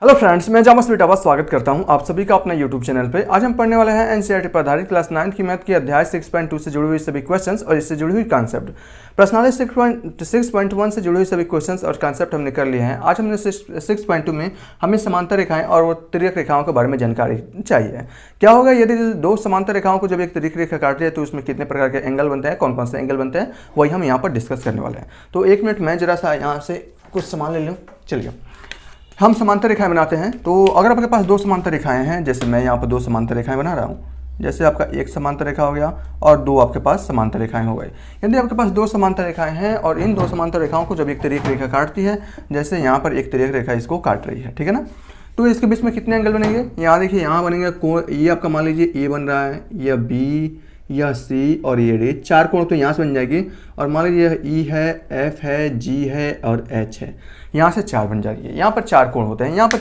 Hello friends, मैं जामस बेटावा स्वागत करता हूं आप सभी का अपने यूट्यूब चैनल पे। आज हम पढ़ने वाले हैं एनसीईआरटी पर आधारित क्लास 9 की मैथ की अध्याय 6.2 से जुड़ी हुई सभी क्वेश्चंस और इससे जुड़ी हुई कॉन्सेप्ट। प्रश्नावली 6.1 से जुड़ी हुई सभी क्वेश्चंस और कॉन्सेप्ट हमने कर लिए हैं। आज हमने 6.2 में हमें समांतर रेखाएं और वो तिर्यक रेखाओं के बारे में जानकारी चाहिए। क्या होगा यदि दो समांतर रेखाओं को जब एक तिर्यक रेखा काट रही है तो उसमें कितने प्रकार के एंगल बनते हैं, कौन कौन से एंगल बनते हैं, वही हम यहाँ पर डिस्कस करने वाले हैं। तो एक मिनट मैं जरा सा यहाँ से कुछ सामान ले लूँ। चलिए, हम समांतर रेखाएं बनाते हैं। तो अगर आपके पास दो समांतर रेखाएं हैं, जैसे मैं यहाँ पर दो समांतर रेखाएं बना रहा हूँ, जैसे आपका एक समांतर रेखा हो गया और दो आपके पास समांतर रेखाएं हो गई। यदि आपके पास दो समांतर रेखाएं हैं और इन दो समांतर रेखाओं को जब एक तिर्यक रेखा काटती है, जैसे यहाँ पर एक तिर्यक रेखा इसको काट रही है, ठीक है ना, तो इसके बीच में कितने एंगल बनेंगे? यहाँ देखिए, यहाँ बनेंगे कोण। ये आपका मान लीजिए ए बन रहा है, यह बी, यह सी और ये डी। चार कोण तो यहाँ से बन जाएगी। और मान लीजिए यह ई है, एफ है, जी है और एच है, यहाँ से चार बन जाएगी। यहाँ पर चार कोण होते हैं। यहाँ पर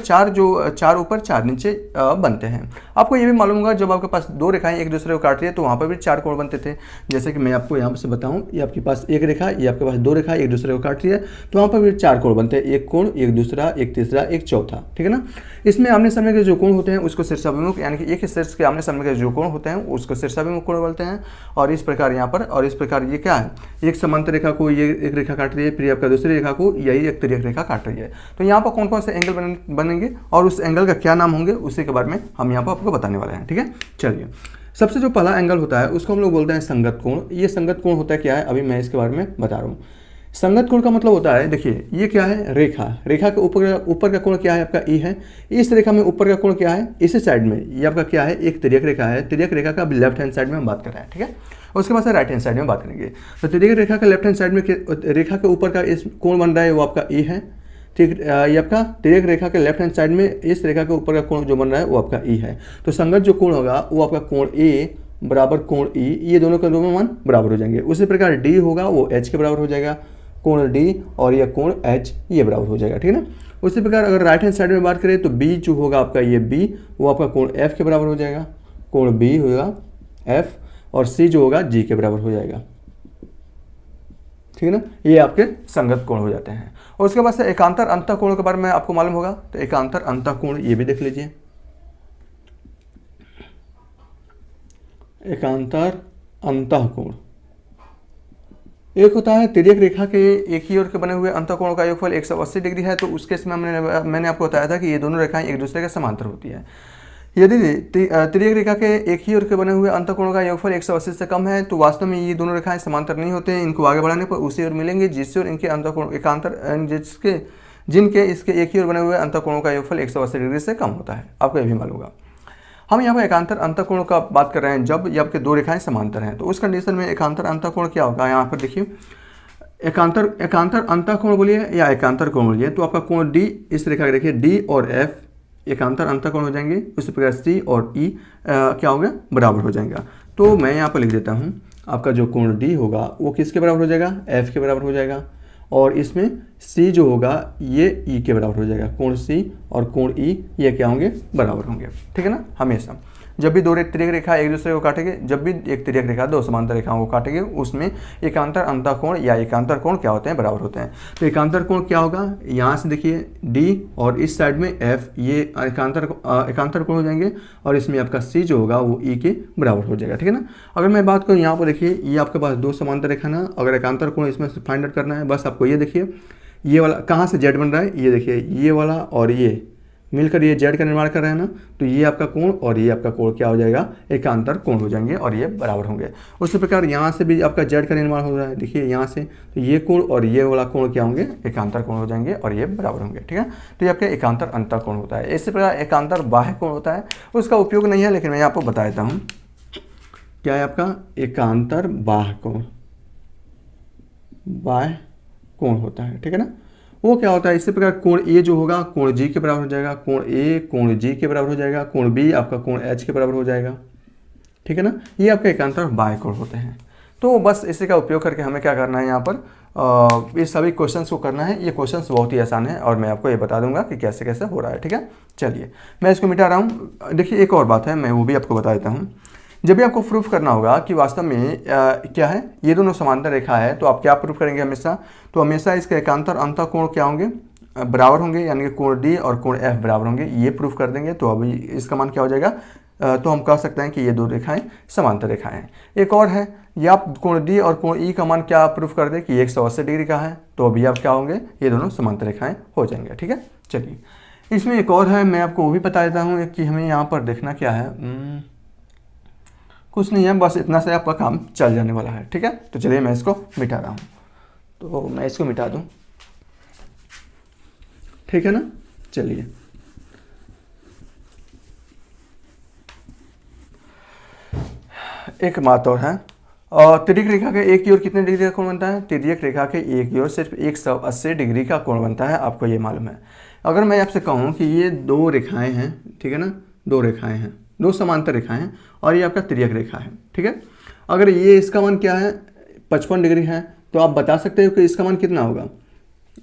चार ऊपर चार नीचे बनते हैं। आपको ये भी मालूम होगा जब आपके पास दो रेखाएं एक दूसरे को काट रही है तो वहाँ पर भी चार कोण बनते थे। जैसे कि मैं आपको यहाँ से बताऊँ, ये आपके पास एक रेखा, ये आपके पास दो रेखा एक दूसरे को काट रही है तो वहाँ पर भी चार कोण बनते हैं। एक कोण, एक दूसरा, एक तीसरा, एक चौथा, ठीक है ना। इसमें आमने सामने के जो कोण होते हैं उसको शीर्षाभिमुख, यानी कि एक ही शीर्ष के आमने सामने के जो कोण होते हैं उसको शीर्षाभिमुख कोण बोलते हैं। और इस प्रकार यहाँ पर, और इस प्रकार ये क्या है, एक समांतर रेखा को ये एक रेखा काट रही है, फिर आपका दूसरी रेखा को यही एक तिर्यक रेखा काट रही है। तो यहाँ पर कौन कौन से एंगल बनेंगे और उस एंगल का क्या नाम होंगे उसी के बारे में हम यहाँ पर आपको बताने वाले हैं, ठीक है। चलिए, सबसे जो पहला एंगल होता है उसको हम लोग बोलते हैं संगत कोण। ये संगत कोण होता है क्या है, अभी मैं इसके बारे में बता रहा हूँ। संगत कोण का मतलब होता है, देखिए ये क्या है, रेखा के ऊपर का कोण क्या है, आपका ई है। इस रेखा में ऊपर का कोण क्या है, इसी साइड में ये आपका क्या है, एक तिर्यक रेखा है। तिर्यक रेखा का लेफ्ट हैंड साइड में हम बात कर रहे हैं, ठीक है। उसके बाद से राइट हैंड साइड में बात करेंगे। तो तिर्यक रेखा का लेफ्ट हैंड साइड में रेखा के ऊपर का इस कोण बन रहा है वो आपका ई है, ठीक। ये आपका तिर्यक रेखा के लेफ्ट हैंड साइड में इस रेखा के ऊपर का कोण जो बन रहा है वो आपका ई है। तो संगत जो कोण होगा वो आपका कोण ए बराबर कोण ई, ये दोनों के दोनों मान बराबर हो जाएंगे। उसी प्रकार डी होगा वो एच के बराबर हो जाएगा, कोण डी, और यह कोण एच ये बराबर हो जाएगा, ठीक है ना। उसी प्रकार अगर राइट हैंड साइड में बात करें तो बी जो होगा आपका, ये बी वो आपका कोण एफ के बराबर हो जाएगा, कोण बी होगा एफ, और सी जो होगा जी के बराबर हो जाएगा, ठीक है ना। ये आपके संगत कोण हो जाते हैं। और उसके बाद से एकांतर अंतःकोण के बारे में आपको मालूम होगा। तो एकांतर अंतःकोण ये भी देख लीजिए। एकांतर अंतःकोण एक होता है तिर्यक रेखा के एक ही ओर के बने हुए अंतःकोण का योगफल 180 डिग्री है। तो उस केस में मैंने आपको बताया था कि ये दोनों रेखाएं एक दूसरे के समांतर होती है। यदि तिर्यक रेखा के एक ही ओर के बने हुए अंतःकोण का योगफल 180 से कम है तो वास्तव में ये दोनों रेखाएं समांतर नहीं होते हैं। इनको आगे बढ़ाने पर उसी ओर मिलेंगे जिससे और इनके अंतःकोण एकांतर जिनके इसके एक ही ओर बने हुए अंतःकोणों का योगफल 180 डिग्री से कम होता है। आपको यह भी मालूम होगा। हम यहाँ पर एकांतर अंतःकोण का बात कर रहे हैं जब ये आपके दो रेखाएं समांतर हैं। तो उस कंडीशन में एकांतर अंतःकोण क्या होगा, यहाँ पर देखिए, एकांतर अंतःकोण बोलिए या एकांतर कोण बोलिए। तो आपका कोण डी, इस रेखा देखिए डी और एफ एकांतर अंतःकोण हो जाएंगे। उसी प्रकार सी और ई क्या हो गया, बराबर हो जाएगा। तो मैं यहाँ पर लिख देता हूँ, आपका जो कोण डी होगा वो किसके बराबर हो जाएगा, एफ के बराबर हो जाएगा। और इसमें सी जो होगा ये ई के बराबर हो जाएगा। कोण सी और कोण ई ये क्या होंगे, बराबर होंगे, ठीक है ना। हमेशा जब भी दो तिर्यक रेखा एक दूसरे को काटेंगे, जब भी एक तिर्यक रेखा दो समांतर रेखाओं को काटेंगे, उसमें एकांतर अंतःकोण या एकांतर कोण क्या होते हैं, बराबर होते हैं। तो एकांतर कोण क्या होगा, यहाँ से देखिए डी और इस साइड में एफ, ये एकांतर कोण हो जाएंगे। और इसमें आपका सी जो होगा वो ई के बराबर हो जाएगा, ठीक है ना। अगर मैं बात करूँ यहाँ पर देखिए, ये आपके पास दो समांतर रेखा ना, अगर एकांतर कोण इसमें से फाइंड आउट करना है, बस आपको ये देखिए, ये वाला कहाँ से जेड बन रहा है, ये देखिए ये वाला और ये मिलकर ये जेड का निर्माण कर रहे हैं ना। तो ये आपका कोण और ये आपका कोण क्या हो जाएगा, एकांतर कोण हो जाएंगे और ये बराबर होंगे। उसी प्रकार यहाँ से भी आपका जेड का निर्माण हो रहा है, देखिए यहाँ से, तो ये कोण और ये वाला कोण क्या होंगे, एकांतर कोण हो जाएंगे और ये बराबर होंगे, ठीक है। तो ये आपका एकांतर अंतःकोण होता है। इसी प्रकार एकांतर बाह्य कोण होता है, उसका उपयोग नहीं है लेकिन मैं आपको बता देता हूँ क्या है आपका एकांतर बाह्य कोण, बाह्य कोण होता है, ठीक है ना। वो क्या होता है, इसी प्रकार कोण ए जो होगा कोण जी के बराबर हो जाएगा, कोण ए कोण जी के बराबर हो जाएगा, कोण बी आपका कोण एच के बराबर हो जाएगा, ठीक है ना। ये आपके एकांतर बाह्य कोण होते हैं। तो बस इसी का उपयोग करके हमें क्या करना है, यहाँ पर ये सभी क्वेश्चंस को करना है। ये क्वेश्चंस बहुत ही आसान है और मैं आपको ये बता दूंगा कि कैसे कैसे हो रहा है, ठीक है। चलिए मैं इसको मिटा रहा हूँ। देखिए एक और बात है, मैं वो भी आपको बता देता हूँ। जब भी आपको प्रूफ करना होगा कि वास्तव में क्या है, ये दोनों समांतर रेखा है, तो आप क्या प्रूफ करेंगे हमेशा, तो हमेशा इसके एकांतर अंतःकोण क्या होंगे, बराबर होंगे, यानी कि कोण डी और कोण एफ बराबर होंगे, ये प्रूफ कर देंगे तो अभी इसका मान क्या हो जाएगा, तो हम कह सकते हैं कि ये दो रेखाएं समांतर रेखाएं हैं। एक और है, ये आप कोण डी और कोण ई का मान क्या प्रूफ कर दें कि 180 डिग्री का है, तो अभी आप क्या होंगे, ये दोनों समांतर रेखाएं हो जाएंगे। ठीक है, चलिए इसमें एक और है, मैं आपको वो भी बता देता हूँ कि हमें यहाँ पर देखना क्या है। कुछ नहीं है, बस इतना से आपका काम चल जाने वाला है। ठीक है, तो चलिए मैं इसको मिटा रहा हूँ, तो मैं इसको मिटा दूँ, ठीक है ना। चलिए एक बात और है, और तिर्यक रेखा के एक की ओर कितने डिग्री का कोण बनता है, तिर्यक रेखा के एक की ओर सिर्फ 180 डिग्री का कोण बनता है, आपको ये मालूम है। अगर मैं आपसे कहूँ कि ये दो रेखाएं हैं, ठीक है ना, दो रेखाएं हैं, दो समांतर रेखाएं हैं, और ये आपका तिर्यक रेखा है, ठीक है। अगर ये इसका मान क्या है, 55 डिग्री है, तो आप बता सकते हो कि इसका मान कितना होगा,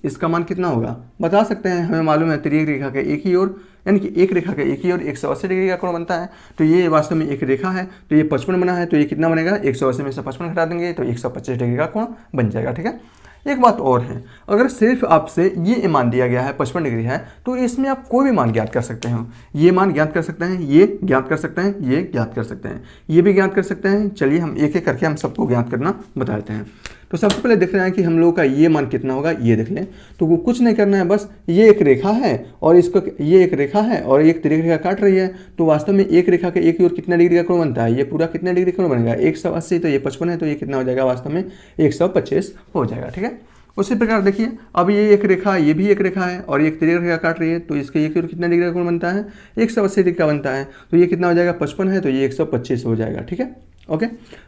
इसका मान कितना होगा बता सकते हैं। हमें मालूम है तिर्यक रेखा के एक ही ओर, यानी कि एक रेखा के एक ही ओर 180 डिग्री का कोण बनता है, तो ये वास्तव में एक रेखा है, तो ये 55 बना है, तो ये कितना बनेगा, 180 में से 55 घटा देंगे तो 125 डिग्री का कोण बन जाएगा। ठीक है, एक बात और है, अगर सिर्फ आपसे ये मान दिया गया है 55 डिग्री है, तो इसमें आप कोई भी मान ज्ञात कर सकते हो। ये मान ज्ञात कर सकते हैं, ये ज्ञात कर सकते हैं, ये ज्ञात कर सकते हैं, ये भी ज्ञात कर सकते हैं। चलिए हम एक एक करके हम सबको ज्ञात करना बता देते हैं। तो सबसे पहले देख रहे हैं कि हम लोगों का ये मान कितना होगा, ये देख लें। तो वो कुछ नहीं करना है, बस ये एक रेखा है और इसको, ये एक रेखा है और एक तिर्यक रेखा काट रही है, तो वास्तव में एक रेखा के एक ही ओर कितना डिग्री का कोण बनता है, ये पूरा कितने डिग्री का कोण बनेगा, 180, तो ये 55 है, तो ये कितना हो जाएगा, वास्तव में 125 हो जाएगा। ठीक है, उसी प्रकार देखिए, अब ये एक रेखा, ये भी एक रेखा है और एक तिर्यक रेखा काट रही है, तो इसके एक और कितना डिग्री का कोण बनता है, 180 डिग्री का बनता है, तो ये कितना हो जाएगा, 55 है, तो ये 125 हो जाएगा। ठीक है, ओके।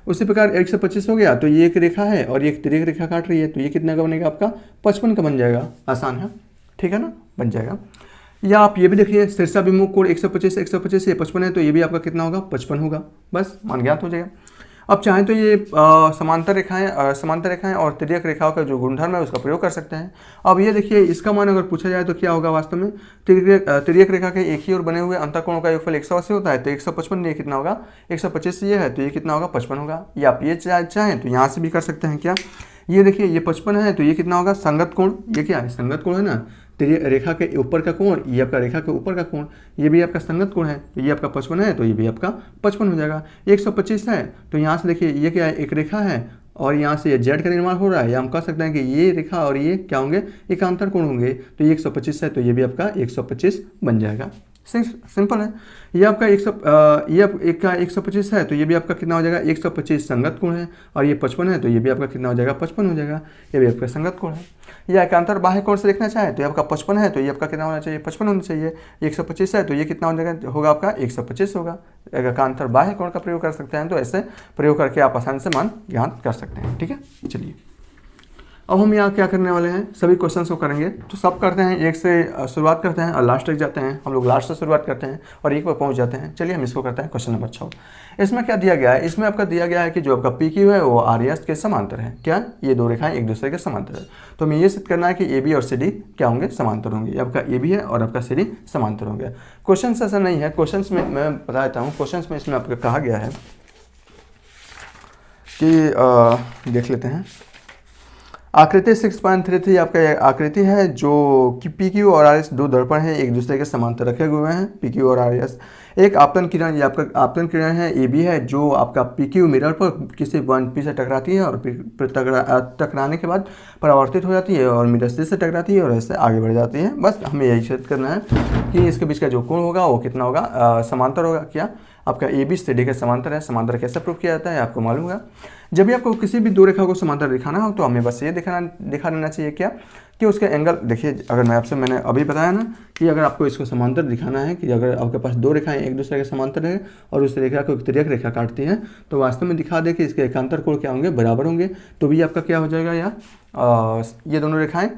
उसी प्रकार 125 हो गया, तो ये एक रेखा है और एक तिर्यक रेखा काट रही है, तो ये कितना का बनेगा, आपका 55 का बन जाएगा। आसान है, ठीक है ना, बन जाएगा। या आप ये भी देखिए, शीर्षाभिमुख कोण 125 125 ये 55 है, तो ये भी आपका कितना होगा, 55 होगा, बस मान ज्ञात हो जाएगा। अब चाहें तो ये समांतर रेखाएं और तिर्यक रेखाओं का जो गुणधर्म है उसका प्रयोग कर सकते हैं। अब ये देखिए, इसका मान अगर पूछा जाए तो क्या होगा, वास्तव में तिर्यक रेखा के एक ही ओर बने हुए अंतःकोणों का योगफल 180 होता है, तो 155 ये कितना होगा, 125 ये है, तो ये कितना होगा, 55 होगा। या आप ये चाहें तो यहाँ से भी कर सकते हैं। क्या, ये देखिए, ये 55 है, तो ये कितना होगा, संगत कोण, ये क्या है, संगत कोण है ना, तिर्यक रेखा के ऊपर का कोण, ये आपका रेखा के ऊपर का कोण, ये भी आपका संगत कोण है, तो ये आपका 55 है, तो ये भी आपका 55 हो जाएगा। 125 है, तो यहाँ से देखिए, ये क्या है, एक रेखा है और यहाँ से ये जेड का निर्माण हो रहा है, या हम कह सकते हैं कि ये रेखा और ये क्या होंगे, एकांतर कोण होंगे, तो ये 125 है, तो ये भी आपका 125 बन जाएगा। सिंपल है। ये आपका 125 है, तो ये भी आपका कितना हो जाएगा, 125 संगत कोण है, और ये 55 है, तो ये भी आपका कितना हो जाएगा, 55 हो जाएगा, ये भी आपका संगत कोण है। या एकांतर बाह्य कोण से देखना चाहे तो ये आपका 55 है, तो ये आपका कितना होना चाहिए, 55 होना चाहिए। 125 है, तो ये कितना हो जाएगा, होगा आपका 125 होगा। एकांतर बाह्य कोण का प्रयोग कर सकते हैं, तो ऐसे प्रयोग करके आप आसानी से मान ज्ञात कर सकते हैं। ठीक है, चलिए अब हम यहाँ क्या करने वाले हैं, सभी क्वेश्चंस को करेंगे। तो सब करते हैं, एक से शुरुआत करते हैं और लास्ट तक जाते हैं। हम लोग लास्ट से शुरुआत करते हैं और एक पर पहुँच जाते हैं। चलिए हम इसको करते हैं। क्वेश्चन नंबर 6, इसमें क्या दिया गया है, इसमें आपका दिया गया है कि जो आपका पी क्यू है वो आर एस के समांतर है। क्या, ये दो रेखाएं एक दूसरे के समांतर है। तो हमें ये सिद्ध करना है कि ए बी और सी डी क्या होंगे, समांतर होंगे। आपका ए बी है और आपका सी डी समांतर होंगे। क्वेश्चन ऐसा नहीं है, क्वेश्चन में मैं बता देता हूँ। क्वेश्चन में इसमें आपको कहा गया है कि देख लेते हैं, आकृति 6.33 आपका आकृति है जो कि पी क्यू और आर एस दो दर्पण हैं, एक दूसरे के समांतर रखे हुए हैं। पी क्यू और आर एस एक आपतन किरण, ये आपका आपतन किरण है ए बी है, जो आपका पी क्यू मिरर पर किसी पॉइंट पी से टकराती है और फिर टकराने के बाद परावर्तित हो जाती है और मिरर सी से टकराती है और ऐसे आगे बढ़ जाती है। बस हमें यही सिद्ध करना है कि इसके बीच का जो कोण होगा वो कितना होगा, समांतर होगा। क्या, आपका ए बी सी डी के समांतर है। समांतर कैसे प्रूव किया जाता है आपको मालूम होगा। जब भी आपको किसी भी दो रेखा को समांतर दिखाना हो तो हमें बस ये दिखा देना चाहिए क्या, कि उसका एंगल देखिए। अगर मैंने अभी बताया ना कि अगर आपको इसको समांतर दिखाना है, कि अगर आपके पास दो रेखाएं एक दूसरे के समांतर है और उस रेखा को एक तिर्यक रेखा काटती है, तो वास्तव में दिखा दे कि इसके एकांतर कोण क्या होंगे, बराबर होंगे, तो भी आपका क्या हो जाएगा, या ये दोनों रेखाएं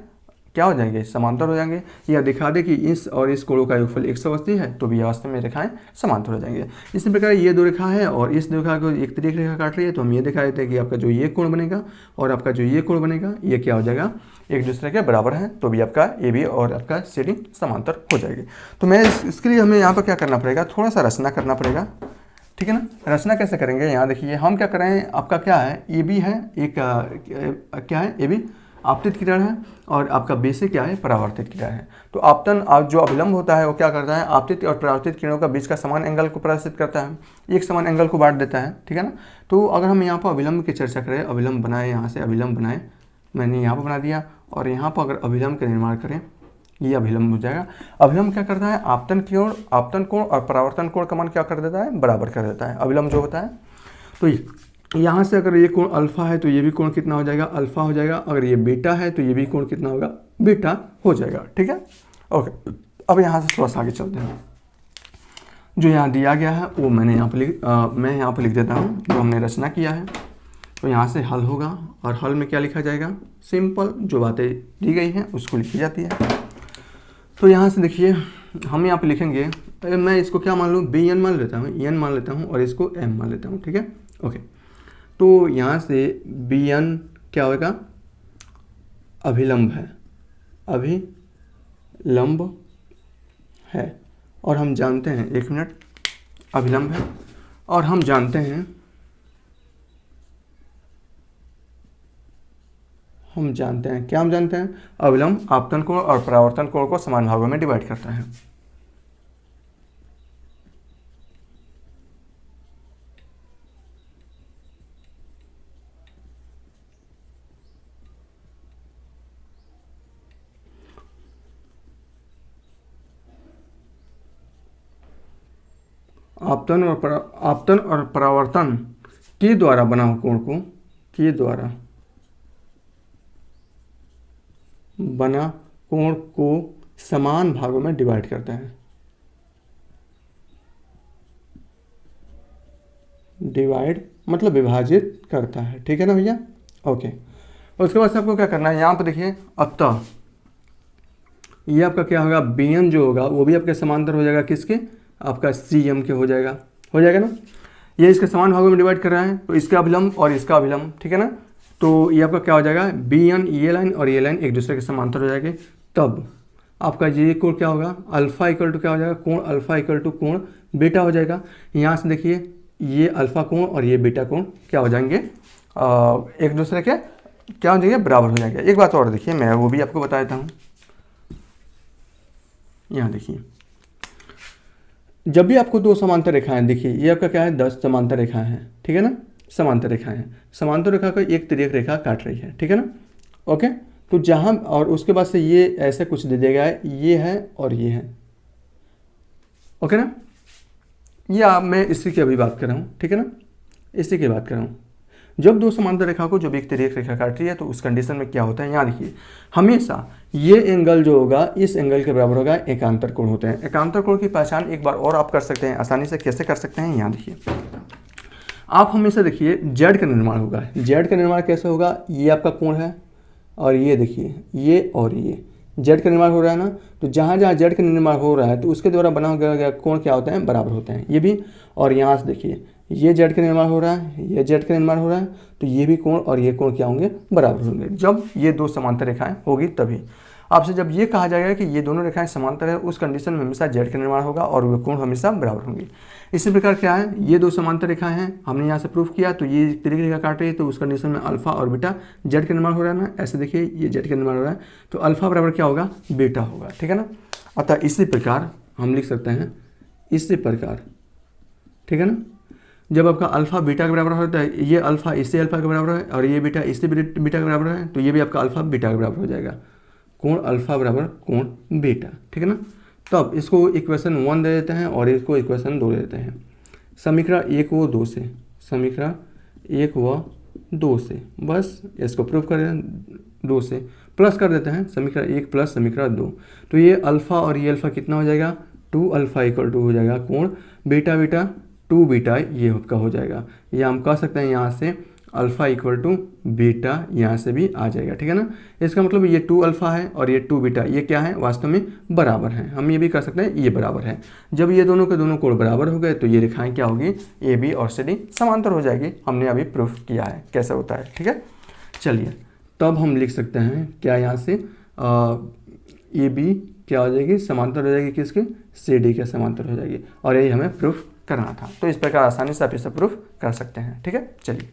क्या हो जाएंगे, समांतर हो जाएंगे। या दिखा दे कि इस और इस कोणों का योगफल 180 है, तो भी वास्तव में रेखाएं समांतर हो जाएंगे। इसी प्रकार ये दो रेखा है और इस रेखा को एक तिर्यक रेखा काट रही है, तो हम ये दिखा देते हैं कि आपका जो ये कोण बनेगा और आपका जो ये कोण बनेगा, ये क्या हो जाएगा, एक दूसरे के बराबर है, तो भी आपका ए बी और आपका सी डी समांतर हो जाएगी। तो मैं इसके लिए हमें यहाँ पर क्या करना पड़ेगा, थोड़ा सा रचना करना पड़ेगा। ठीक है ना, रचना कैसे करेंगे, यहाँ देखिए हम क्या करें, आपका क्या है, ए बी है, एक क्या है ए बी, आपतित किरण है और आपका बेसिक क्या है, परावर्तित किरण है। तो आपतन जो अभिलंब होता है वो क्या करता है, आपतित और परावर्तित किरणों का बीच का समान एंगल को प्रदर्शित करता है, एक समान एंगल को बांट देता है, ठीक है ना। तो अगर हम यहाँ पर अभिलंब की चर्चा करें, अभिलंब बनाए, यहाँ से अभिलंब बनाए, मैंने यहाँ पर बना दिया, और यहाँ पर अगर अभिलंब का निर्माण करें, ये अभिलंब हो जाएगा। अभिलंब क्या करता है, आपतन कोण और परावर्तन कोण का मान क्या कर देता है, बराबर कर देता है अभिलंब जो होता है। तो यहाँ से अगर ये कोण अल्फा है तो ये भी कोण कितना हो जाएगा, अल्फा हो जाएगा। अगर ये बीटा है तो ये भी कोण कितना होगा, बीटा हो जाएगा, ठीक है। ओके, अब यहाँ से थोड़ा सा आगे चलते हैं। जो यहाँ दिया गया है वो मैं यहाँ पर लिख देता हूँ जो हमने रचना किया है। तो यहाँ से हल होगा, और हल में क्या लिखा जाएगा, सिंपल जो बातें दी गई हैं उसको लिखी जाती है। तो यहाँ से देखिए हम यहाँ पे लिखेंगे, मैं इसको क्या मान लूँ, बी एन मान लेता हूँ, एन मान लेता हूँ, और इसको एम मान लेता हूँ, ठीक है। ओके, तो यहाँ से बी एन क्या होगा, अभिलंब है, अभिलंब है, और हम जानते हैं, एक मिनट, अभिलंब है, और हम जानते हैं क्या हम जानते हैं, अभिलंब आपतन कोण और परावर्तन कोण को समान भागों में डिवाइड करता है। आपतन और परावर्तन के द्वारा बना हुआ कोण को, के द्वारा बना कोण को समान भागों में डिवाइड करता है, डिवाइड मतलब विभाजित करता है, ठीक है ना भैया। ओके, उसके बाद से आपको क्या करना है, यहाँ पर देखिए, अतः ये आपका क्या होगा, बी एन जो होगा वो भी आपके समांतर हो जाएगा, किसके, आपका सी एम के हो जाएगा ना। ये इसके समान भागों में डिवाइड कर रहा है, तो इसका अभिलंब और इसका अभिलंब, ठीक है ना। तो ये आपका क्या हो जाएगा, बी एन, ये लाइन और ये लाइन एक दूसरे के समांतर हो जाएंगे। तब आपका ये कोण क्या होगा, अल्फा इक्वल टू क्या हो जाएगा, कोण अल्फा इक्वल टू कोण बीटा हो जाएगा। यहाँ से देखिए ये अल्फा कोण और ये बीटा कोण क्या हो जाएंगे, एक दूसरे के क्या हो जाएंगे, बराबर हो जाएंगे। एक बात और देखिए, मैं वो भी आपको बता देता हूँ। यहाँ देखिए, जब भी आपको दो समांतर रेखाएं, देखिए ये आपका क्या है, 10 समांतर रेखाएं हैं, ठीक है ना, समांतर रेखाएं हैं, समांतर रेखा को एक तिर्यक रेखा काट रही है, ठीक है ना। ओके, तो जहां, और उसके बाद से ये ऐसे कुछ दे दिया गया है, ये है और ये है, ओके ना। ये मैं इसी की अभी बात कर रहा हूँ, ठीक है ना, इसी की बात कर रहा हूँ। जब दो समांतर रेखा को जब एक तिर्यक रेखा काट रही है तो उस कंडीशन में क्या होता है, यहाँ देखिए, हमेशा ये एंगल जो होगा इस एंगल के बराबर होगा, एकांतर कोण होते हैं। एकांतर कोण की पहचान एक बार और आप कर सकते हैं आसानी से, कैसे कर सकते हैं, यहाँ देखिए, आप हमेशा देखिए जेड का निर्माण होगा, जेड का निर्माण कैसे होगा, ये आपका कोण है, और ये देखिए ये और ये जेड का निर्माण हो रहा है ना। तो जहाँ जहाँ जेड का निर्माण हो रहा है तो उसके द्वारा बना गया कोण क्या होता है, बराबर होते हैं, ये भी। और यहाँ से देखिए ये जेड का निर्माण हो रहा है, ये जेड का निर्माण हो रहा है, तो ये भी कोण और ये कोण क्या होंगे, बराबर होंगे। जब ये दो समांतर रेखाएं होगी तभी आपसे जब ये कहा जाएगा कि ये दोनों रेखाएं समांतर है, उस कंडीशन में हमेशा जेड का निर्माण होगा और वे कोण हमेशा बराबर होंगे। इसी प्रकार क्या है, ये दो समांतर रेखाएं हैं, हमने यहाँ से प्रूफ किया, तो ये तिर्यक रेखा काट रही है, तो उस कंडीशन में अल्फा और बीटा जेड का निर्माण हो रहा है ना। ऐसे देखिए ये जेड का निर्माण हो रहा है, तो अल्फा बराबर क्या होगा, बीटा होगा, ठीक है ना। अतः इसी प्रकार हम लिख सकते हैं, इसी प्रकार, ठीक है ना। जब आपका अल्फा बीटा के बराबर होता है, ये अल्फा इससे अल्फा के बराबर है और ये बीटा इससे बीटा के बराबर है, तो ये भी आपका अल्फा बीटा के बराबर हो जाएगा, कोण अल्फा बराबर कोण बीटा, ठीक है ना। तब इसको इक्वेशन 1 दे देते हैं और इसको इक्वेशन 2 दे देते हैं। समीकरण 1 व 2 से, समीकरण 1 व 2 से, बस इसको प्रूव कर 2 से प्लस कर देते हैं, समीकरण 1 प्लस समीकरण 2। तो ये अल्फा और ये अल्फा कितना हो जाएगा, 2 अल्फा इक्वल टू हो जाएगा कोण बीटा बीटा 2 बीटा, ये आपका हो जाएगा। ये हम कह सकते हैं यहाँ से अल्फा इक्वल टू बीटा, यहाँ से भी आ जाएगा, ठीक है ना। इसका मतलब ये 2 अल्फा है और ये 2 बीटा, ये क्या है, वास्तव में बराबर है। हम ये भी कर सकते हैं ये बराबर है। जब ये दोनों के दोनों कोण बराबर हो गए तो ये रेखाएं क्या होगी, ए बी और सी डी समांतर हो जाएगी। हमने अभी प्रूफ किया है कैसे होता है, ठीक है। चलिए तब हम लिख सकते हैं क्या, यहाँ से ए बी क्या हो जाएगी, समांतर हो जाएगी किसके, सी डी के समांतर हो जाएगी, और यही हमें प्रूफ करना था। तो इस प्रकार आसानी से आप इसे प्रूफ कर सकते हैं, ठीक है। चलिए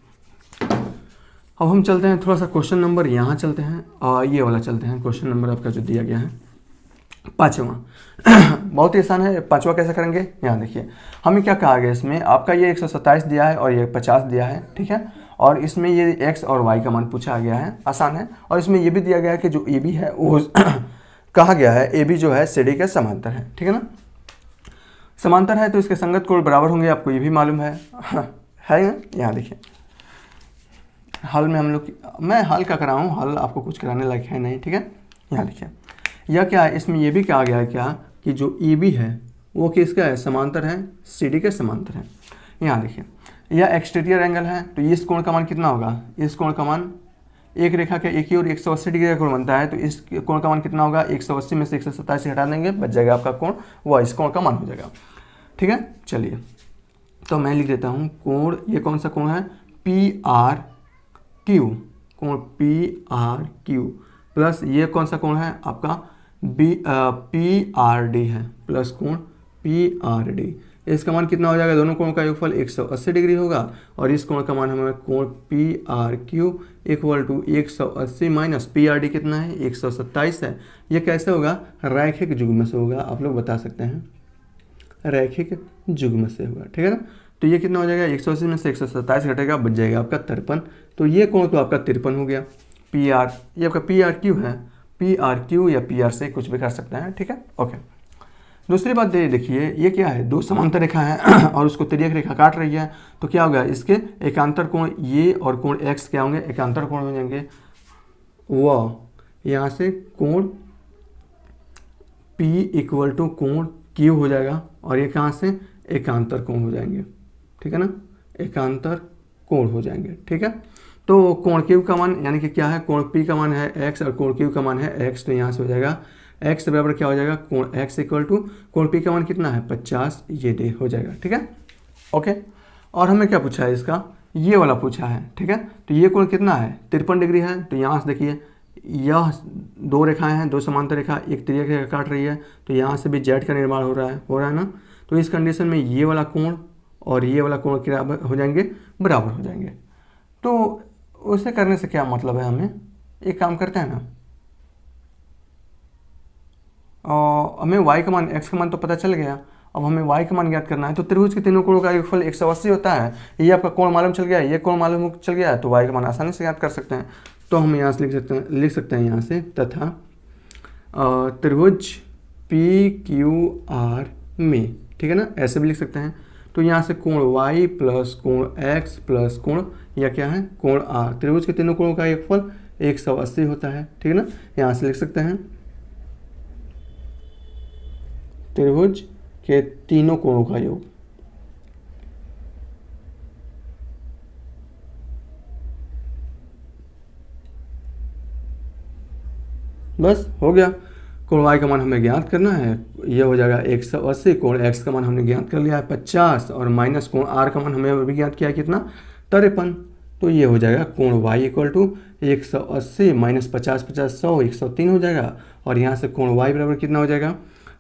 अब हम चलते हैं थोड़ा सा क्वेश्चन नंबर यहाँ चलते हैं और ये वाला चलते हैं। क्वेश्चन नंबर आपका जो दिया गया है 5वां बहुत ही आसान है। 5वां कैसे करेंगे, यहाँ देखिए हमें क्या कहा गया, इसमें आपका ये 127 दिया है और ये 50 दिया है, ठीक है। और इसमें ये x और y का मान पूछा गया है, आसान है। और इसमें ये भी दिया गया है कि जो AB है वो कहा गया है AB जो है CD के समांतर है, ठीक है ना। समांतर है तो इसके संगत कोण बराबर होंगे, आपको ये भी मालूम है ना। यहाँ देखिए हल में हम लोग, मैं हल का कराऊँ, हल आपको कुछ कराने लायक है नहीं, ठीक है। यहाँ देखिए यह क्या है, इसमें यह भी कहा गया है क्या कि जो AB है वो किसका है, समांतर है, CD के समांतर है। यहाँ देखिए यह एक्सटीरियर एंगल है तो इस कोण का मान कितना होगा, इस कोण का मान एक रेखा के एक ही और 180 डिग्री का कोण बनता है तो इस कोण का मान कितना होगा, 180 में से 127 हटा देंगे, बच जाएगा आपका कोण, वह इस कोण का मान हो जाएगा, ठीक है। चलिए तो मैं लिख देता हूँ कोण, ये कौन सा कोण है, PRQ, कोण PRQ प्लस ये कौन सा कोण है आपका PRD है, प्लस कोण PRD। इसका मान कितना हो जाएगा, दोनों कोण का योगफल 180 डिग्री होगा और इस कोण का मान हमें कोण PRQ equal to 180 minus PRD कितना है, 127 है। ये कैसे होगा, रैखिक युग्म से होगा, आप लोग बता सकते हैं रैखिक युग्म से होगा, ठीक है ना। तो ये कितना हो जाएगा, 180 में से 127 घटेगा, बच जाएगा आपका 53। तो ये कोण तो आपका 53 हो गया। PR ये आपका PRQ है, PRQ या PR से कुछ भी कर सकते हैं, ठीक है, ओके। दूसरी बात देखिए ये क्या है, दो समांतर रेखा है और उसको तिर्यक रेखा काट रही है तो क्या होगा, इसके एकांतर कोण ये और कोण X क्या होंगे, एकांतर कोण हो जाएंगे। वह यहाँ से कोण P इक्वल टू कोण Q हो जाएगा और ये कहाँ से, एकांतर कोण हो जाएंगे, ठीक है ना, एकांतर कोण हो जाएंगे, ठीक है। तो कोण Q का मान यानी कि क्या है, कोण P का मान है X और कोण Q का मान है X, तो यहाँ से हो जाएगा x बराबर क्या हो जाएगा, कोण x इक्वल टू कोण P का मान कितना है 50, ये डे हो जाएगा, ठीक है, ओके। और हमें क्या पूछा है, इसका ये वाला पूछा है, ठीक है। तो ये कोण कितना है, 53 डिग्री है। तो यहाँ से देखिए यह दो रेखाएं हैं, दो समांतर रेखा एक तिर्यक रेखा काट रही है तो यहाँ से भी जेड का निर्माण हो रहा है ना। तो इस कंडीशन में ये वाला कोण और ये वाला कोण क्या हो जाएंगे, बराबर हो जाएंगे। तो उसे करने से क्या मतलब है, हमें एक काम करते हैं ना, हमें y का मान x का मान तो पता चल गया, अब हमें y का मान ज्ञात करना है। तो त्रिभुज के तीनों कोणों का योगफल 180 होता है, ये आपका कोण मालूम चल गया, ये कोण मालूम चल गया, तो y का मान आसानी से ज्ञात कर सकते हैं। तो हम यहाँ से लिख सकते हैं यहाँ से, तथा त्रिभुज PQR में, ठीक है ना, ऐसे भी लिख सकते हैं। तो यहाँ से कोण y प्लस कोण x प्लस कोण या क्या है, कोण R, त्रिभुज के तीनों कोणों का योगफल 180 होता है, ठीक है ना। यहाँ से लिख सकते हैं त्रिभुज के तीनों कोणों का योग, बस हो गया। कोण y का मान हमें ज्ञात करना है, ये हो जाएगा 180, कोण x का मान हमने ज्ञात कर लिया है 50 और माइनस कोण r का मान हमें अभी ज्ञात किया है कितना, 53। तो ये हो जाएगा कोण y इक्वल टू 180 माइनस 50 50 100 103 हो जाएगा और यहाँ से कोण y बराबर कितना हो जाएगा,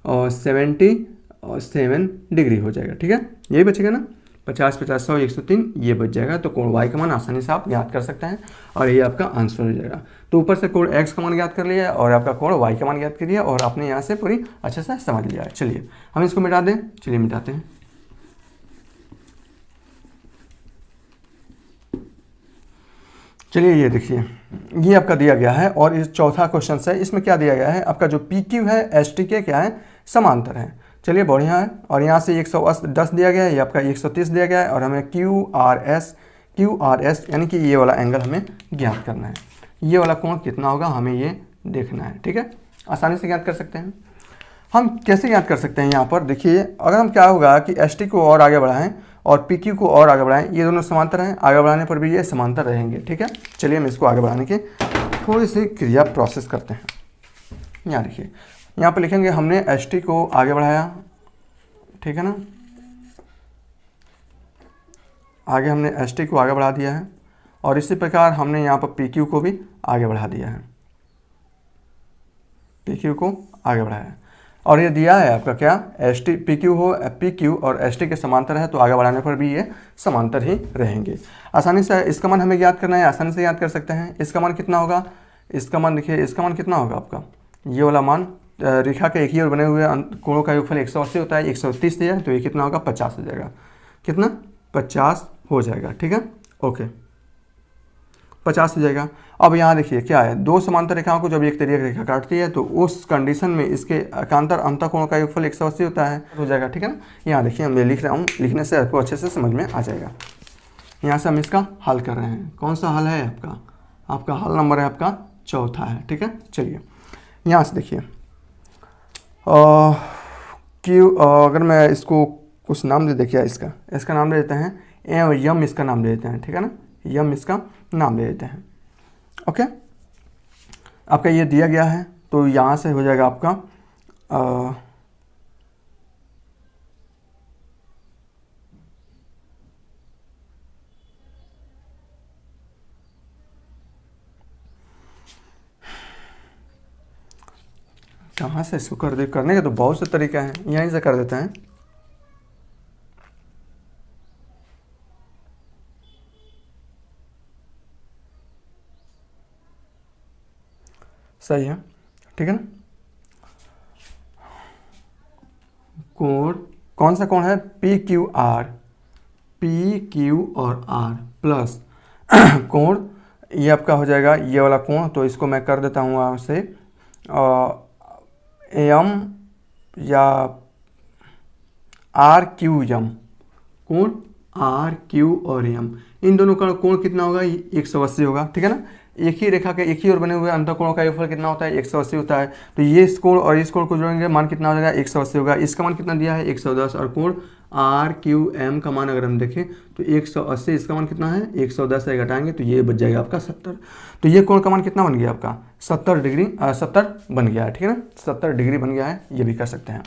और 77 डिग्री हो जाएगा, ठीक है। यही बचेगा ना, 50 50 100 103 ये बच जाएगा। तो कोण y का मान आसानी से आप ज्ञात कर सकते हैं और ये आपका आंसर हो जाएगा। तो ऊपर से कोण x का मान ज्ञात कर लिया और आपका कोण y का मान ज्ञात कर दिया और आपने यहाँ से पूरी अच्छे से समझ लिया है। चलिए हम इसको मिटा दें, चलिए मिटाते हैं। चलिए ये देखिए ये आपका दिया गया है और इस चौथा क्वेश्चन है, इसमें क्या दिया गया है, आपका जो PQ है ST के क्या है, समांतर है। चलिए बढ़िया है। और यहाँ से 110 दिया गया है, ये आपका 130 दिया गया है और हमें QRS यानी कि ये वाला एंगल हमें ज्ञात करना है। ये वाला कोण कितना होगा हमें ये देखना है, ठीक है। आसानी से ज्ञात कर सकते हैं। हम कैसे ज्ञात कर सकते हैं, यहाँ पर देखिए अगर हम क्या होगा कि ST को और आगे बढ़ाएं और PQ को और आगे बढ़ाएं, ये दोनों समांतर हैं, आगे बढ़ाने पर भी ये समांतर रहेंगे, ठीक है। चलिए हम इसको आगे बढ़ाने की थोड़ी सी क्रिया प्रोसेस करते हैं। यहाँ देखिए यहाँ पर लिखेंगे हमने ST को आगे बढ़ाया, ठीक है ना, आगे हमने ST को आगे बढ़ा दिया है और इसी प्रकार हमने यहाँ पर PQ को भी आगे बढ़ा दिया है, PQ को आगे बढ़ाया है। और ये दिया है आपका क्या एस टी पी क्यू हो, पी क्यू और एस टी के समांतर है तो आगे बढ़ाने पर भी ये समांतर ही रहेंगे। आसानी से इसका मान हमें याद करना है, आसानी से याद कर सकते हैं। इसका मान कितना होगा, इसका मान देखिए, इसका मान कितना होगा आपका, ये वाला मान रेखा के एक ही ओर बने हुए कोणों का योगफल 180 होता है, 130 दिया है तो ये कितना होगा 50 हो जाएगा, कितना 50 हो जाएगा, ठीक है, ओके 50 हो जाएगा। अब यहाँ देखिए क्या है, दो समांतर रेखाओं को जब एक तिर्यक रेखा काटती है तो उस कंडीशन में इसके एकांतर अंतःकोण का योगफल 180 होता है, हो जाएगा, ठीक है ना। यहाँ देखिए मैं लिख रहा हूँ, लिखने से आपको अच्छे से समझ में आ जाएगा। यहाँ से हम इसका हल कर रहे हैं, कौन सा हल है आपका, आपका हल नंबर है आपका चौथा है, ठीक है। चलिए यहाँ से देखिए क्यू, अगर मैं इसको कुछ नाम दे देखिए, इसका नाम दे देते हैं यम, इसका नाम दे देते हैं, ठीक है ना, यम इसका नाम दे देते हैं, ओके। आपका ये दिया गया है तो यहाँ से हो जाएगा आपका कहाँ से इसको करने के तो बहुत से तरीके हैं, यहीं से कर देते हैं। सही है, ठीक है ना। कोण कौन सा कोण है, P Q R, P Q और आर प्लस कोण ये आपका हो जाएगा ये वाला कोण, तो इसको मैं कर देता हूँ आपसे एम या आर क्यू एम, कोण आर क्यू और एम, इन दोनों का कोण कितना होगा 180 होगा, ठीक है ना। एक ही रेखा के एक ही ओर बने हुए अंतःकोणों का योगफल कितना होता है 180 होता है, तो ये इस कोण और इस कोण को जोड़ेंगे मान कितना हो जाएगा 180 होगा। इसका मान कितना दिया है 110 और कोण आर क्यू एम का मान अगर हम देखें तो 180, इसका मान कितना है 110 से घटाएंगे तो ये बच जाएगा आपका 70। तो ये कोण का मान कितना बन गया आपका 70 डिग्री, 70 बन गया है, ठीक है ना, 70 डिग्री बन गया है, ये भी कर सकते हैं।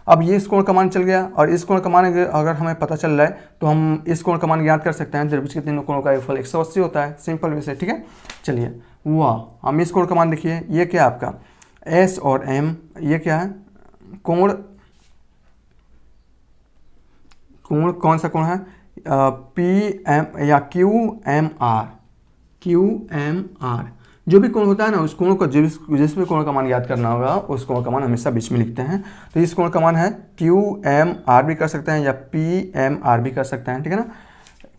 अब ये इस कोण का मान चल गया और इस कोण का मान अगर हमें पता चल रहा है तो हम इस कोण का मान ज्ञात कर सकते हैं। त्रिभुज के तीनों कोणों का योगफल 180 होता है, सिंपल विषय, ठीक है। चलिए वाह, हम इस कोण का मान देखिए, ये क्या है आपका एस और एम, ये क्या है कोण, कोण कौन सा कोण है पी एम या Q M R, Q M R, जो भी कोण होता है ना उस कोण को जिस भी कोण का मान याद करना होगा उस कोण का मान हमेशा बीच में लिखते हैं। तो इस कोण का मान है क्यू एम आर भी कर सकते हैं या पी एम आर भी कर सकते हैं, ठीक है ना।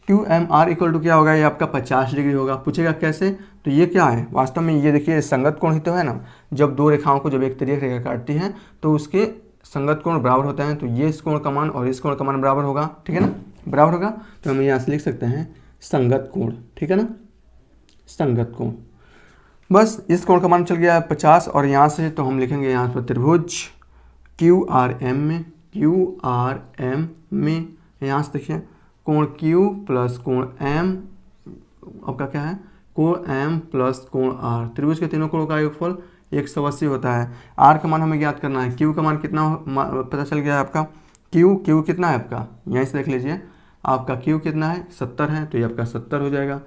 Q M R equal to क्या होगा, ये आपका 50 डिग्री होगा। पूछेगा कैसे, तो ये क्या है वास्तव में, ये देखिए संगत कोण ही तो है ना, जब दो रेखाओं को जब एक तिर्यक रेखा काटती है तो उसके संगत कोण बराबर होते हैं, तो ये इस कोण का मान और इस कोण का मान बराबर होगा, ठीक है ना, बराबर होगा। तो हम यहाँ से लिख सकते हैं संगत कोण, ठीक है ना, संगत कोण। बस इस कोण का मान चल गया है 50 और यहाँ से तो हम लिखेंगे यहाँ पर त्रिभुज क्यू आर एम में, क्यू आर एम में यहाँ से देखिए कोण Q प्लस कोण M आपका क्या है कोण M प्लस कोण R, त्रिभुज के तीनों कोणों का योगफल 180 होता है। R का मान हमें ज्ञात करना है, Q का मान कितना पता चल गया है आपका, Q कितना है आपका, यहीं से देख लीजिए आपका Q कितना है 70 है, तो ये आपका 70 हो जाएगा।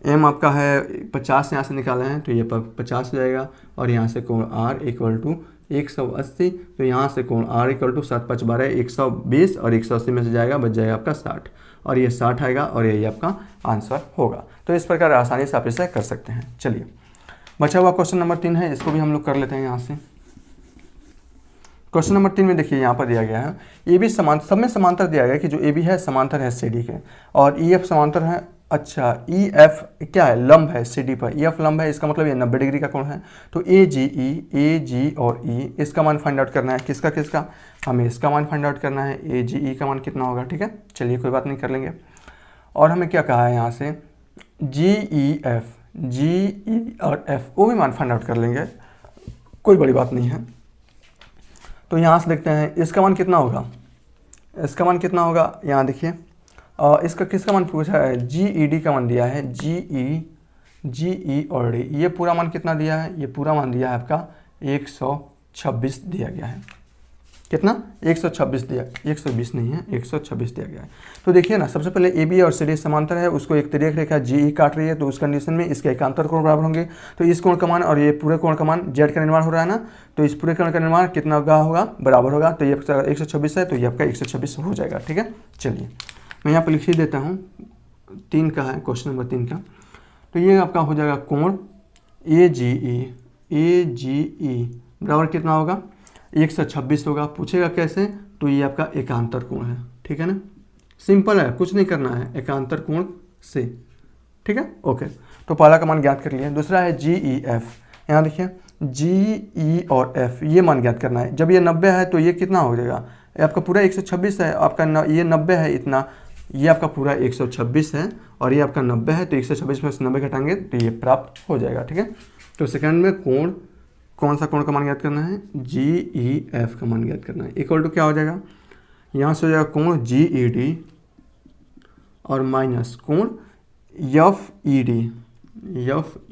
M आपका है 50, यहाँ से निकाले हैं तो ये 50 हो जाएगा और यहाँ से कोण R इक्वल टू 180, तो यहाँ से कोण R इक्वल टू 7 5 12 120 और 180 में से जाएगा बच जाएगा आपका 60 और ये 60 आएगा और यही आपका आंसर होगा। तो इस प्रकार आसानी से आप इसे कर सकते हैं। चलिए बचा हुआ क्वेश्चन नंबर 3 है, इसको भी हम लोग कर लेते हैं यहाँ से। क्वेश्चन नंबर 3 में देखिए यहाँ पर दिया गया है ए बी समांतर, सब में समांतर दिया गया है कि जो ए बी है समांतर है सी डी के और ई एफ समांतर है, अच्छा ई एफ क्या है लंब है सी डी पर, ई एफ लंब है, इसका मतलब ये 90 डिग्री का कोण है। तो ए जी और ई इसका मान फाइंड आउट करना है, किसका किसका, हमें इसका मान फाइंड आउट करना है, ए जी ई का मान कितना होगा, ठीक है। चलिए कोई बात नहीं कर लेंगे। और हमें क्या कहा है यहाँ से जी ई और एफ वो भी मान फाइंड आउट कर लेंगे, कोई बड़ी बात नहीं है। तो यहाँ से देखते हैं इसका मान कितना होगा, इसका मान कितना होगा, यहाँ देखिए इसका किसका मान पूछा है, जी ई डी का मान दिया है, जी ई और डी, ये पूरा मान कितना दिया है, ये पूरा मान दिया है आपका 126 दिया गया है, कितना 126 दिया, 120 नहीं है 126 दिया गया है। तो देखिए ना, सबसे पहले ए बी और सी डी समांतर है, उसको एक तिर्यक रेखा जी ई काट रही है, तो उस कंडीशन में इसके एकांतर कोण बराबर होंगे। तो इस कोण का मान और ये पूरे कोण का मान जेड का निर्माण हो रहा है ना, तो इस पूरे कोण का निर्माण कितना होगा बराबर होगा। तो ये 126 है, तो ये आपका 126 हो जाएगा। ठीक है, चलिए मैं यहाँ पर लिख ही देता हूँ, 3 का है क्वेश्चन नंबर 3 का। तो ये आपका हो जाएगा कोण ए जी ई बराबर कितना होगा 126 होगा। पूछेगा कैसे, तो ये आपका एकांतर कोण है। ठीक है ना, सिंपल है, कुछ नहीं करना है, एकांतर कोण से। ठीक है, ओके। तो पहला का मान ज्ञात कर लिया। दूसरा है जी ई एफ, यहाँ देखिए जी ई और एफ, ये मान ज्ञात करना है। जब ये 90 है तो ये कितना हो जाएगा, आपका पूरा 126 है, आपका ये 90 है इतना, ये आपका पूरा 126 है और ये आपका 90 है, तो 126 में से 90 घटाएंगे तो ये प्राप्त हो जाएगा। ठीक है, तो सेकंड में कोण, कौन सा कोण का मान ज्ञात करना है, जी ई एफ का मान ज्ञात करना है। इक्वल टू क्या हो जाएगा, यहाँ से हो जाएगा कोण जी ई डी और माइनस कोण एफ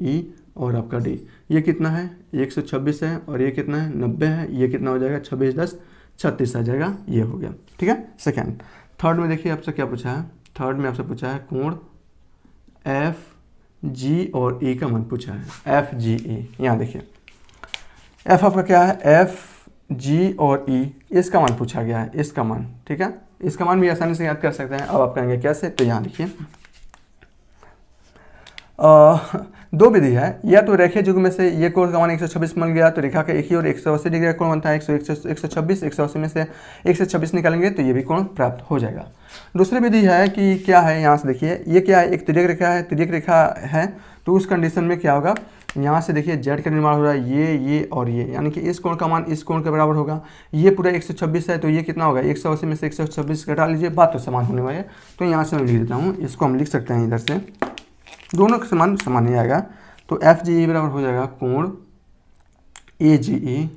ई और आपका डी। ये कितना है 126 है और ये कितना है 90 है, ये कितना हो जाएगा 26 10 36 आ जाएगा, ये हो गया। ठीक है, सेकेंड। थर्ड में देखिए आपसे क्या पूछा है, थर्ड में आपसे पूछा है कोण एफ जी और ई का मान पूछा है, एफ जी ई। यहाँ देखिए एफ आपका क्या है, एफ जी और ई, इसका मान पूछा गया है, इसका मान। ठीक है, इसका मान भी आसानी से याद कर सकते हैं। अब आप कहेंगे कैसे, तो यहाँ देखिए दो विधि है, या तो रेखीय युग्म में से ये कोण का मान 126 मिल गया तो रेखा का एक ही और 180 डिग्री का कोण बनता है, 126 180 में से 126 निकालेंगे तो ये भी कोण प्राप्त हो जाएगा। दूसरी विधि है कि क्या है, यहाँ से देखिए ये क्या है, एक तिर्यक रेखा है, तिर्यक रेखा है, तो उस कंडीशन में क्या होगा, यहाँ से देखिए जेड का निर्माण हो रहा है, ये और ये, यानी कि इस कोण का मान इस कोण के बराबर होगा। ये पूरा 126 है तो ये कितना होगा 180 में से 126 घटा लीजिए, बात तो समान होने वाली है। तो यहाँ से मैं लिख देता हूँ, इसको हम लिख सकते हैं इधर से, दोनों के समान ही आएगा। तो एफ जी ई बराबर हो जाएगा कोण ए जी ई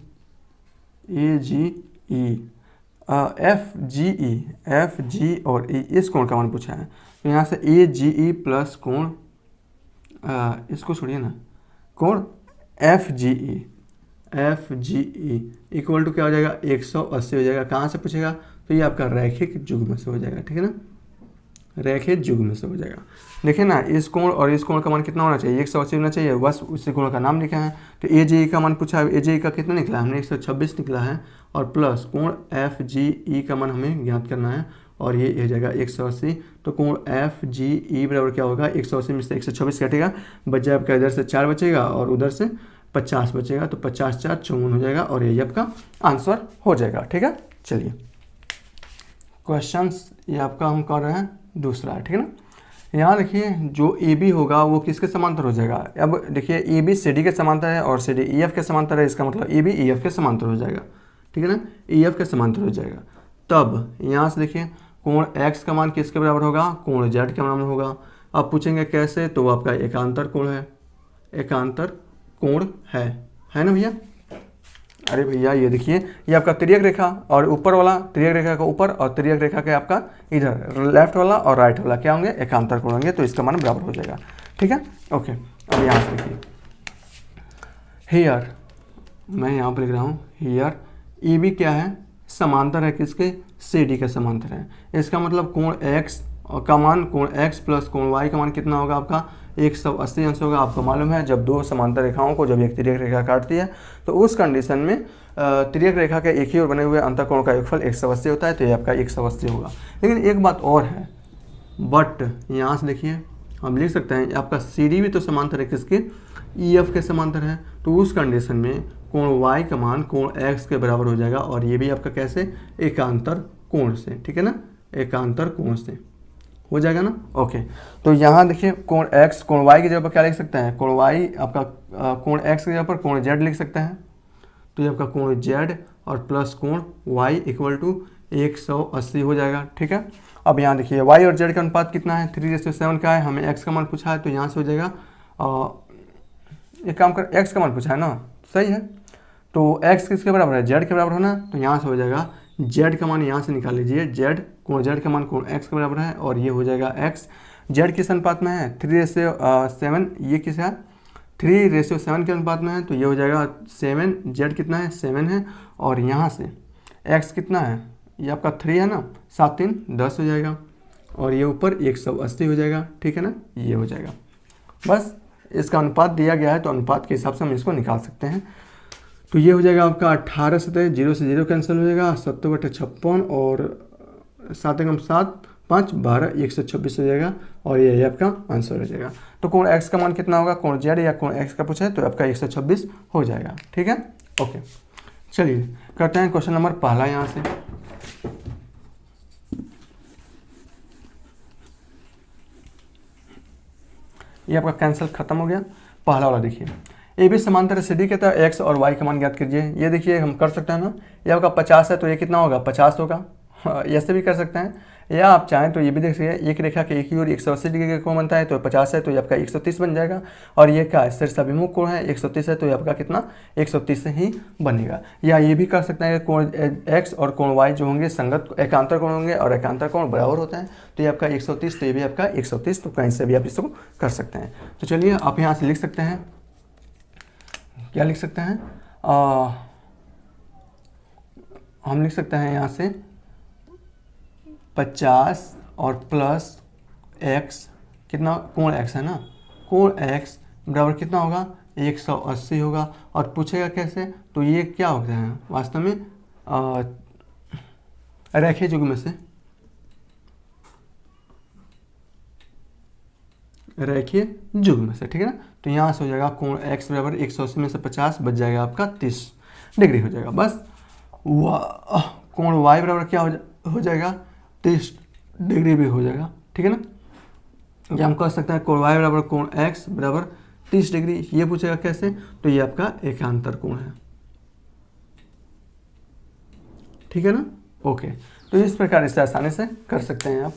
एफ जी और ई, इस कोण का मान पूछा है। तो यहाँ से ए जी ई प्लस कोण, इसको छोड़िए ना, कोण F G E equal to क्या हो जाएगा 180 हो जाएगा। कहाँ से पूछेगा, तो ये आपका रैखिक युग्म से हो जाएगा। ठीक है ना, रैखिक युग्म से हो जाएगा। देखिए ना, इस कोण और इस कोण का मान कितना होना चाहिए, 180 होना चाहिए, बस उसी कोण का नाम लिखा है। तो ए जी ई का मान पूछा है, ए जी ई का कितना निकला है, हमने 126 निकला है, और प्लस कोण एफ जी ई का मान हमें ज्ञात करना है, और ये हो जाएगा 180। तो कोण एफ जी ई बराबर क्या होगा, 180 में से 126 कटेगा, बच जाए आपका इधर से 4 बचेगा और उधर से 50 बचेगा, तो 50 4 54 हो जाएगा, और यही आपका आंसर हो जाएगा। ठीक है, चलिए क्वेश्चन ये आपका हम कर रहे हैं दूसरा। ठीक है ना, यहाँ देखिए जो ए बी होगा वो किसके समांतर हो जाएगा। अब देखिए ए बी सी डी के समांतर है और सी डी ई एफ के समांतर है, इसका मतलब ए बी ई एफ के समांतर हो जाएगा। ठीक है ना, ई एफ के समांतर हो जाएगा। तब यहाँ से देखिए कोण एक्स का मान किसके बराबर होगा, कोण जेड के बराबर होगा। अब पूछेंगे कैसे, तो आपका एकांतर कोण है, एकांतर कोण है ना भैया। अरे भैया ये देखिए, ये आपका तिर्यक रेखा और ऊपर वाला तिर्यक रेखा का ऊपर और तिर्यक रेखा के आपका इधर लेफ्ट वाला और राइट वाला क्या होंगे, एकांतर कोण होंगे, तो इसका मान बराबर हो जाएगा। ठीक है, ओके। अब यहाँ से देखिए हियर, मैं यहाँ पर लिख रहा हूँ हियर ई बी क्या है, समांतर है किसके, सी डी के समांतर है। इसका मतलब कोण एक्स का मान, कोण एक्स प्लस कोण वाई का मान कितना होगा आपका 180 अंश होगा। आपको मालूम है जब दो समांतर रेखाओं को जब एक तिर्यक रेखा काटती है तो उस कंडीशन में तिर्यक रेखा के एक ही ओर बने हुए अंतःकोण का योगफल 180 होता है, तो ये आपका 180 होगा। लेकिन एक बात और है, बट यहाँ से देखिए हम लिख सकते हैं आपका सी डी भी तो समांतर है किसके, ई एफ के समांतर है, तो उस कंडीशन में कोण वाई का मान कोण एक्स के बराबर हो जाएगा, और ये भी आपका कैसे, एकांतर कोण से। ठीक है ना, एकांतर कोण से हो जाएगा ना, ओके। तो यहाँ देखिए कोण एक्स, कोण वाई की जगह पर क्या लिख सकते हैं, कोण वाई आपका कोण एक्स की जगह पर कोण जेड लिख सकते हैं, तो ये आपका कोण जेड और प्लस कोण वाई इक्वल टू 180 हो जाएगा। ठीक है, अब यहाँ देखिए वाई और जेड का अनुपात कितना है, 3:7 का है, हमें एक्स का मान पूछा है, तो यहाँ से हो जाएगा एक काम कर, एक्स का मान पूछा है ना, सही है, तो एक्स किसके बराबर है, जेड के बराबर है ना, तो यहाँ से हो जाएगा जेड का मान यहाँ से निकाल लीजिए, जेड कोण जेड का मान कोण एक्स के बराबर है, और ये हो जाएगा एक्स। जेड किस अनुपात में है, 3:7, ये किस है 3:7 के अनुपात में है, तो ये हो जाएगा 7, जेड कितना है 7 है, और यहाँ से एक्स कितना है, ये आपका 3 है ना, 7 3 10 हो जाएगा, और ये ऊपर 180 हो जाएगा, ठीक है ना, ये हो जाएगा। बस इसका अनुपात दिया गया है तो अनुपात के हिसाब से हम इसको निकाल सकते हैं। तो ये हो जाएगा आपका 18 सतह, 0 से 0 कैंसिल हो जाएगा, 70/56 और 7 एकम 7 5 12 126 हो जाएगा, और ये आपका आंसर हो जाएगा। तो कोण x का मान कितना होगा, कोण z या कोण x का पूछा है तो आपका 126 हो जाएगा, ठीक है। ओके, चलिए करते हैं क्वेश्चन नंबर पहला यहाँ से। ये आपका कैंसिल खत्म हो गया। पहला वाला देखिए, ए बी समांतर सी डी के तहत एक्स और वाई का मान ज्ञात कीजिए। ये देखिए हम कर सकते हैं ना, ये आपका 50 है तो ये कितना होगा, 50 होगा। ऐसे भी कर सकते हैं, या आप चाहें तो ये भी देख सकते हैं, एक रेखा के एक ही ओर 180 डिग्री का कोण बनता है तो 50 है तो ये आपका 130 बन जाएगा, और ये क्या है, शीर्ष अभिमुख कोण है, 130 है तो ये आपका कितना, 130 से ही बनेगा। या ये भी कर सकते हैं कोण एक्स और कोण वाई जो होंगे संगत एकांतर कोण होंगे, और एकांतर कोण बराबर होता है तो ये आपका 130, तो ये भी आपका 130, तो कहीं से भी आप इसको कर सकते हैं। तो चलिए आप यहाँ से लिख सकते हैं, क्या लिख सकते हैं, हम लिख सकते हैं यहाँ से 50 और प्लस x, कितना, कोण x है ना, कोण x बराबर कितना होगा, 180 होगा। और पूछेगा कैसे, तो ये क्या होता है वास्तव में रेखीय युग्म में से, रेखीय युग्म से, ठीक है ना। तो यहाँ से हो जाएगा कोण x बराबर 180 में से 50 बच जाएगा आपका 30 डिग्री हो जाएगा। बस कोण y बराबर क्या हो जाएगा, 30 डिग्री भी हो जाएगा, ठीक है ना। या हम कह सकते हैं कोण y बराबर कोण x बराबर 30 डिग्री। ये पूछेगा कैसे, तो ये आपका एकांतर कोण है, ठीक है ना। ओके, तो इस प्रकार इसे आसानी से कर सकते हैं आप।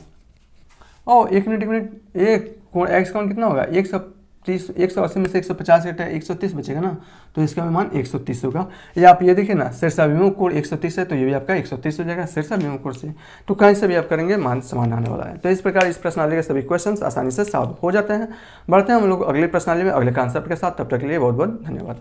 और एक मिनट, एक कोण x का मान कितना होगा, 180 में से 150 घटा 130 बचेगा ना, तो इसका मान 130 होगा। या आप ये देखिए ना, शीर्षाभिमुख कोण 130 है तो ये भी आपका 130 हो जाएगा शीर्षाभिमुख कोण से। तो कहीं से भी आप करेंगे मान समान आने वाला है। तो इस प्रकार इस प्रश्नावली के सभी क्वेश्चंस आसानी से सॉल्व हो जाते हैं। बढ़ते हैं हम लोग अगले प्रश्नावली में अगले कॉन्सेप्ट के साथ, तब तक के लिए बहुत बहुत धन्यवाद।